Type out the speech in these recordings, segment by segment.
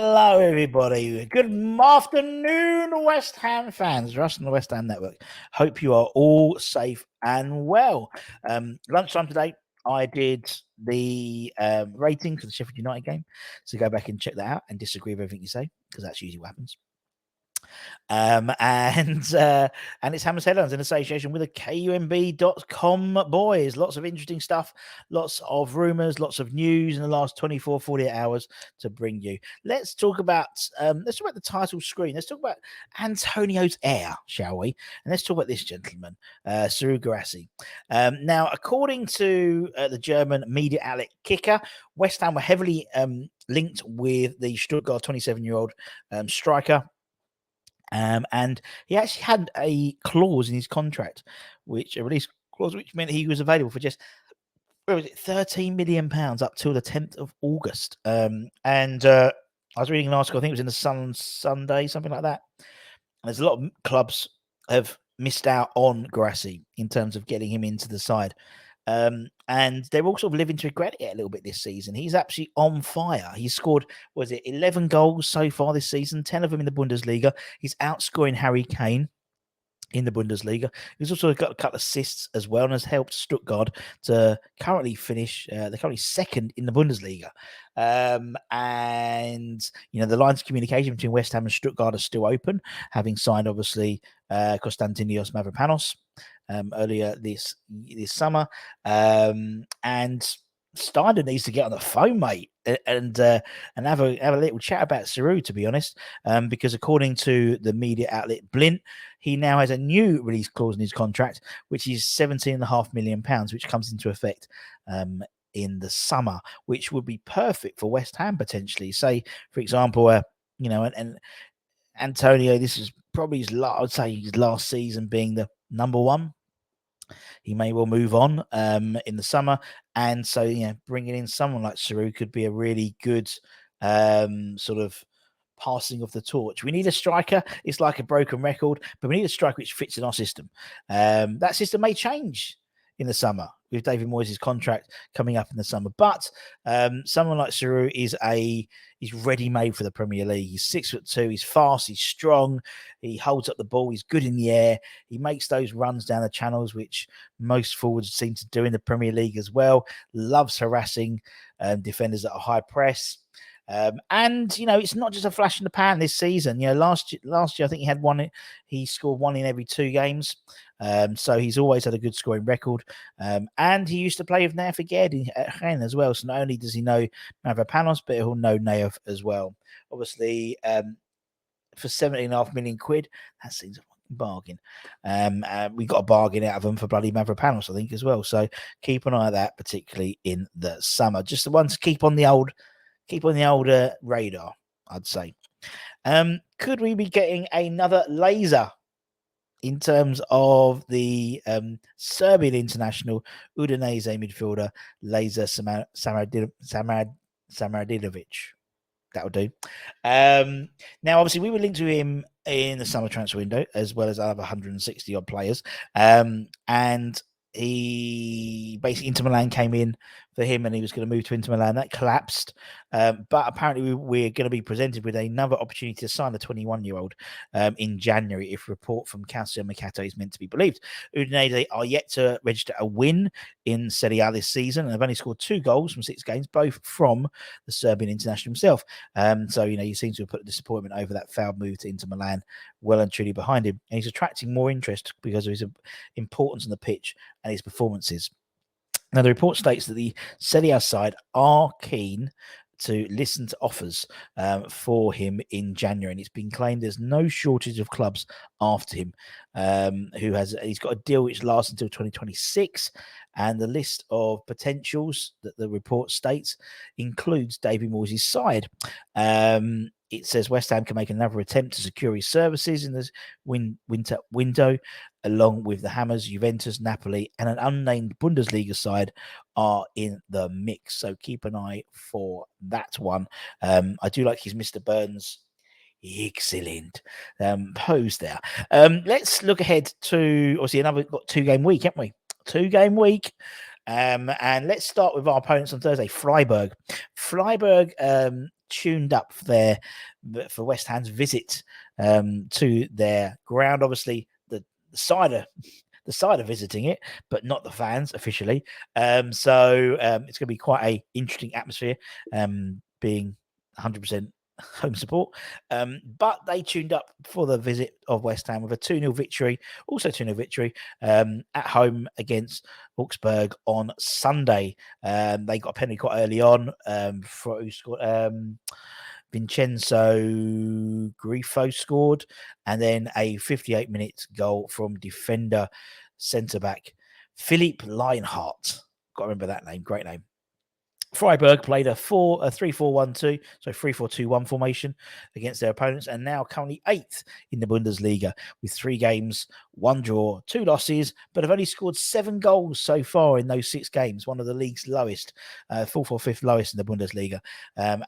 Hello, everybody. Good afternoon, West Ham fans. Russ on the West Ham Network. Hope you are all safe and well. Lunchtime today, I did the rating for the Sheffield United game. So go back and check that out and disagree with everything you say, because that's usually what happens. And it's Hammers Headlines in association with the KUMB.com boys. Lots of interesting stuff, lots of rumors, lots of news in the last 24, 48 hours to bring you. Let's talk about the title screen. Let's talk about Antonio's heir, shall we? And let's talk about this gentleman, Serhou Guirassy. Now, according to the German media outlet Kicker, West Ham were heavily linked with the Stuttgart 27-year-old striker. And he actually had a clause in his contract, a release clause, which meant he was available for just, where was it, £13 million up till the 10th of August. And I was reading an article, I think it was in the Sun Sunday, something like that. And there's a lot of clubs have missed out on Guirassy in terms of getting him into the side. And they're all sort of living to regret it a little bit this season. He's actually on fire. He's scored, 11 goals so far this season, 10 of them in the Bundesliga. He's outscoring Harry Kane in the Bundesliga. He's also got a couple of assists as well and has helped Stuttgart to currently finish, they're currently second in the Bundesliga. And, the lines of communication between West Ham and Stuttgart are still open, having signed, obviously, Konstantinos Mavropanos earlier this summer. And Steiner needs to get on the phone, mate, and have a little chat about Serhou, to be honest, because according to the media outlet Blint, he now has a new release clause in his contract, which is £17.5 million, which comes into effect in the summer, which would be perfect for West Ham potentially. Say, for example, and Antonio, this is probably his last season being the number one. He may well move on in the summer, and so bringing in someone like Serhou could be a really good sort of passing of the torch. We need a striker. It's like a broken record, but we need a striker which fits in our system. That system may change in the summer with David Moyes' contract coming up in the summer, but someone like Serhou is ready-made for the Premier League. He's 6'2", he's fast, he's strong, he holds up the ball, he's good in the air, he makes those runs down the channels, which most forwards seem to do in the Premier League as well. Loves harassing defenders at a high press. And it's not just a flash in the pan this season. Last year I think he scored one in every 2 games. So he's always had a good scoring record. And he used to play with Naif Aguerd at Rennes as well. So not only does he know Mavropanos, but he'll know Naif as well. Obviously, for £17.5 million, that seems a bargain. We got a bargain out of them for bloody Mavropanos, I think, as well. So keep an eye on that, particularly in the summer. Just the one to keep on the old radar, I'd say. Could we be getting another laser in terms of the Serbian international Udinese midfielder Laser Samaradilovic? That would do. Now, obviously, we were linked to him in the summer transfer window, as well as other 160 odd players. And he basically, Inter Milan came in for him and he was going to move to Inter Milan. That collapsed. But apparently we're going to be presented with another opportunity to sign the 21-year-old in January, if report from Calcio Mercato is meant to be believed. Udinese are yet to register a win in Serie A this season, and they've only scored 2 goals from 6 games, both from the Serbian international himself. So, you seem to have put disappointment over that foul move to Inter Milan well and truly behind him. And he's attracting more interest because of his importance on the pitch and his performances. Now, the report states that the Serie A side are keen to listen to offers for him in January, and it's been claimed there's no shortage of clubs after him. He's got a deal which lasts until 2026, and the list of potentials that the report states includes David Moyes' side. It says West Ham can make another attempt to secure his services in this winter window, along with the Hammers, Juventus, Napoli, and an unnamed Bundesliga side are in the mix. So keep an eye for that one. I do like his Mr. Burns excellent pose there. Let's look ahead to, obviously, another 2-game week, haven't we? 2-game week. And let's start with our opponents on Thursday, Freiburg. Freiburg tuned up for West Ham's visit to their ground. Obviously, the side are visiting it, but not the fans officially. So it's going to be quite a interesting atmosphere, being 100% home support. But they tuned up for the visit of West Ham with a 2-0 victory, also 2-0 victory at home against Augsburg on Sunday. They got a penalty quite early on for who scored. Vincenzo Grifo scored, and then a 58-minute goal from defender centre-back Philippe Leinhardt. Got to remember that name. Great name. Freiburg played a 3-4-1-2, so 3-4-2-1 formation against their opponents, and now currently 8th in the Bundesliga with 3 games, 1 draw, 2 losses, but have only scored 7 goals so far in those 6 games, one of the league's lowest, 4th or 5th lowest in the Bundesliga,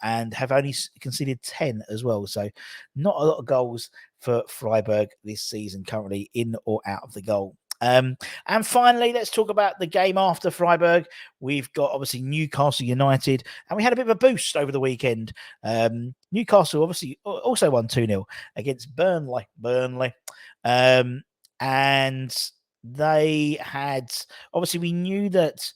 and have only conceded 10 as well. So not a lot of goals for Freiburg this season, currently in or out of the goal. And finally, let's talk about the game after Freiburg. We've got obviously Newcastle United, and we had a bit of a boost over the weekend. Newcastle obviously also won 2-0 against Burnley. And they had, obviously we knew that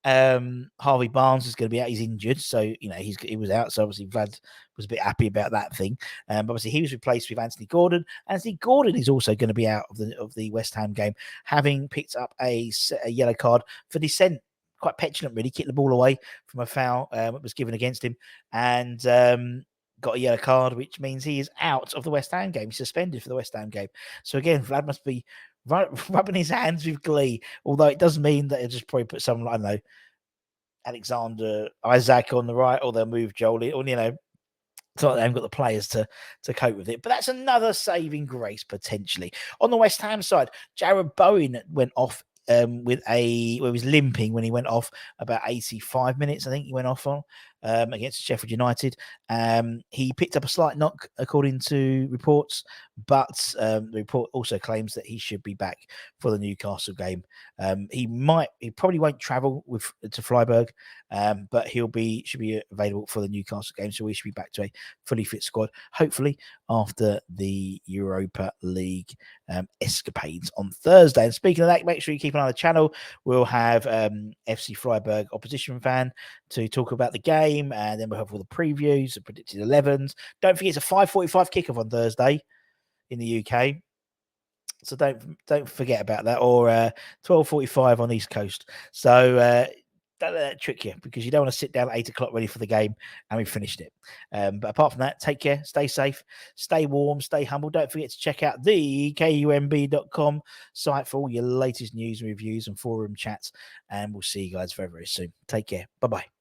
Harvey Barnes is going to be out. He's injured, so he was out. So obviously Vlad was a bit happy about that thing. But obviously he was replaced with Anthony Gordon. Anthony Gordon is also going to be out of the West Ham game, having picked up a yellow card for dissent. Quite petulant, really, kicked the ball away from a foul that was given against him, and got a yellow card, which means he is out of the West Ham game. He's suspended for the West Ham game. So again, Vlad must be rubbing his hands with glee, although it does mean that it'll just probably put someone, I don't know, Alexander Isaac on the right, or they'll move Jolie, or so they haven't got the players to cope with it. But that's another saving grace potentially. On the West Ham side, Jared Bowen went off with he was limping when he went off about 85 minutes. I think he went off on against Sheffield United. He picked up a slight knock, according to reports, but the report also claims that he should be back for the Newcastle game. He probably won't travel to Freiburg, but should be available for the Newcastle game. So we should be back to a fully fit squad, hopefully after the Europa League escapades on Thursday. And speaking of that, make sure you keep an eye on the channel. We'll have FC Freiburg opposition fan to talk about the game, and then we'll have all the previews, the predicted 11s. Don't forget, it's a 5:45 kickoff on Thursday in the UK, so don't forget about that, or 12:45 on East Coast. So don't let that trick you, because you don't want to sit down at 8 o'clock ready for the game and we finished it. But apart from that, take care, stay safe, stay warm, stay humble. Don't forget to check out the kumb.com site for all your latest news and reviews and forum chats, and we'll see you guys very, very soon. Take care. Bye-bye.